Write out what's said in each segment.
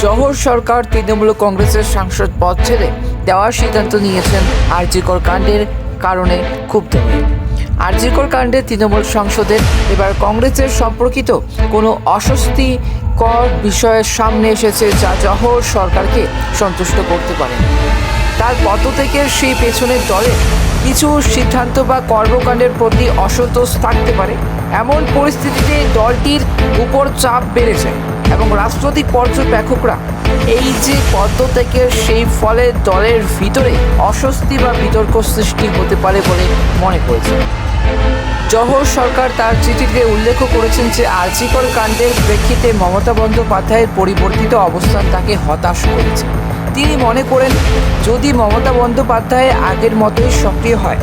জহর সরকার তৃণমূল কংগ্রেসের সাংসদ পদ ছেড়ে দেওয়ার সিদ্ধান্ত নিয়েছেন আরজিকর কাণ্ডের কারণে ক্ষুব্ধ হয়ে। আরজিকর কাণ্ডে তৃণমূল সাংসদের এবার কংগ্রেসের সম্পর্কিত কোনো অস্বস্তিকর বিষয়ের সামনে এসেছে যা জহর সরকারকে সন্তুষ্ট করতে পারে। তার পদত্যাগের সেই পেছনের দলের কিছু সিদ্ধান্ত বা কর্মকাণ্ডের প্রতি অসন্তোষ থাকতে পারে। এমন পরিস্থিতিতে দলটির উপর চাপ বেড়ে যায় এবং রাজনৈতিক পর্যবেক্ষকরা এই যে পদত্যাগের সেই ফলে দলের ভিতরে অস্বস্তি বা বিতর্ক সৃষ্টি হতে পারে বলে মনে করেছেন। জহর সরকার তার চিঠিতে উল্লেখ করেছেন যে আরজিকর কাণ্ডের প্রেক্ষিতে মমতা বন্দ্যোপাধ্যায়ের পরিবর্তিত অবস্থান তাকে হতাশ করেছে। তিনি মনে করেন যদি মমতা বন্দ্যোপাধ্যায় আগের মতোই সক্রিয় হয়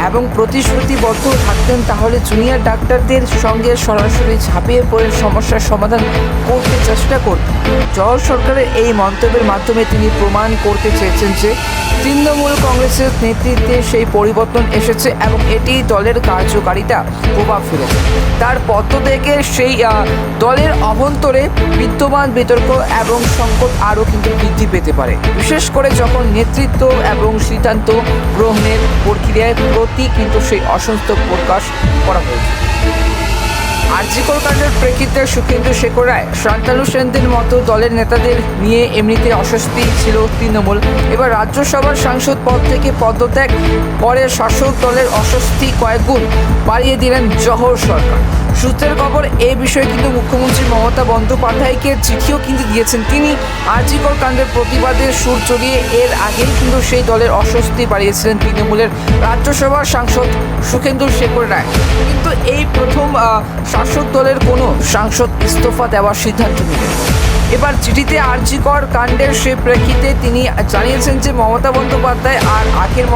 এবং প্রতিশ্রুতিবদ্ধ থাকতেন তাহলে জুনিয়র ডাক্তারদের সঙ্গে সরাসরি ঝাঁপিয়ে পড়ে সমস্যার সমাধান করতে চেষ্টা করতেন। জহর সরকারের এই মন্তব্যের মাধ্যমে তিনি প্রমাণ করতে চেয়েছেন যে তৃণমূল কংগ্রেসের নেতৃত্বে সেই পরিবর্তন এসেছে এবং এটি দলের কার্যকারিতা প্রভাব ফেলেছে। তার পদত্যাগে সেই দলের অভ্যন্তরে বিদ্যমান বিতর্ক এবং সংকট আরও কিন্তু বৃদ্ধি পেতে পারে, বিশেষ করে যখন নেতৃত্ব এবং সিদ্ধান্ত গ্রহণের প্রক্রিয়ায় প্রতি কিন্তু সেই অসন্তোষ প্রকাশ করা হয়েছে। আরজিকর কাণ্ডের প্রেক্ষিতে সুখেন্দু শেখর রায়, শান্তনু সেনদের মতো দলের নেতাদের নিয়ে এমনিতে অস্বস্তি ছিল তৃণমূল। এবার রাজ্যসভার সাংসদ পদ থেকে পদত্যাগ করে শাসক দলের অস্বস্তি কয়েকগুণ বাড়িয়ে দিলেন জহর সরকার। সূত্রের খবর, এই বিষয়ে কিন্তু মুখ্যমন্ত্রী মমতা বন্দ্যোপাধ্যায়কে চিঠিও কিন্তু দিয়েছেন তিনি। আরজিকর কাণ্ডের প্রতিবাদের সুর চড়িয়ে এর আগেই কিন্তু সেই দলের অস্বস্তি বাড়িয়েছিলেন তৃণমূলের রাজ্যসভার সাংসদ সুখেন্দু শেখর রায়। কিন্তু এই প্রথম শাসক দলের কোনো সাংসদ ইস্তফা দেওয়ার সিদ্ধান্ত নিলেন। এবার চিঠিতে আরজিকর কাণ্ডের সেই প্রেক্ষিতে তিনি জানিয়েছেন যে মমতা বন্দ্যোপাধ্যায় আর আগের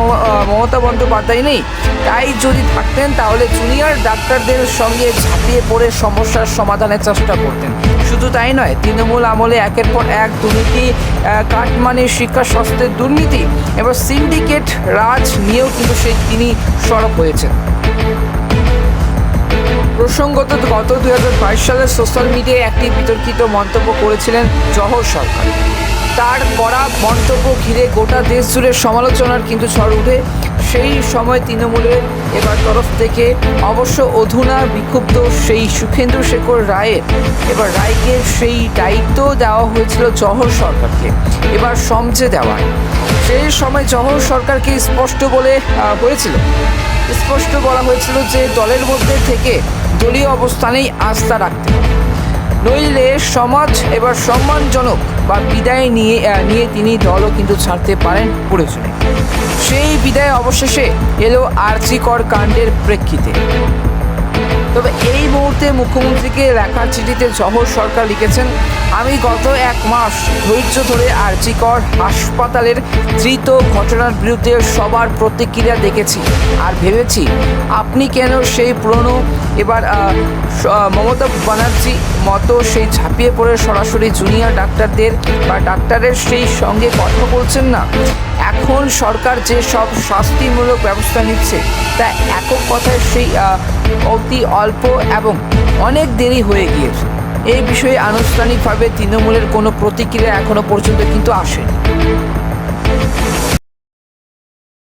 মমতা বন্দ্যোপাধ্যায় নেই, তাই যদি থাকতেন তাহলে জুনিয়র ডাক্তারদের সঙ্গে ঝাঁপিয়ে পড়ে সমস্যার সমাধানের চেষ্টা করতেন। শুধু তাই নয়, তৃণমূল আমলে একের পর এক দুর্নীতি, কাটমানি, শিক্ষা স্বাস্থ্যের দুর্নীতি এবার সিন্ডিকেট রাজ নিয়েও কিন্তু তিনি সরব হয়েছেন। প্রসঙ্গত গত 2022 সালে সোশ্যাল মিডিয়ায় একটি বিতর্কিত মন্তব্য করেছিলেন জহর সরকার। তার করা মন্তব্য ঘিরে গোটা দেশ জুড়ে সমালোচনার কিন্তু ঝড় উঠে। সেই সময় তৃণমূলের এবার তরফ থেকে অবশ্য অধুনা বিক্ষুব্ধ সেই সুখেন্দু শেখর রায়কে সেই দায়িত্ব দেওয়া হয়েছিল জহর সরকারকে এবার সমঝে দেওয়ার। সেই সময় জহর সরকারকে স্পষ্ট বলা হয়েছিল যে দলের মধ্যে থেকে দলীয় অবস্থানেই আস্থা রাখতে হবে, নইলে সমাজ এবার সম্মানজনক বা বিদায় নিয়ে তিনি দলও কিন্তু ছাড়তে পারেন প্রয়োজনে। সেই বিদায় অবশেষে এলো আরজিকর কাণ্ডের প্রেক্ষিতে। তবে এই মুহূর্তে মুখ্যমন্ত্রীকে লেখা চিঠিতে জহর সরকার লিখেছেন, আমি গত 1 মাস ধৈর্য ধরে আরজিকর হাসপাতালের ধৃত ঘটনার বিরুদ্ধে সবার প্রতিক্রিয়া দেখেছি আর ভেবেছি আপনি কেন সেই পুরনো এবার মমতা ব্যানার্জি মতো সেই ঝাঁপিয়ে পড়ে সরাসরি জুনিয়র ডাক্তারদের বা ডাক্তারের সেই সঙ্গে কথা বলছেন না। এখন সরকার যে সব শাস্তিমূলক ব্যবস্থা নিচ্ছে তা একক কথায় সেই অতি অল্প এবং অনেক দেরি হয়ে গিয়েছে। এই বিষয়ে আনুষ্ঠানিকভাবে তৃণমূলের কোনো প্রতিক্রিয়া এখনো পর্যন্ত কিন্তু আসেনি।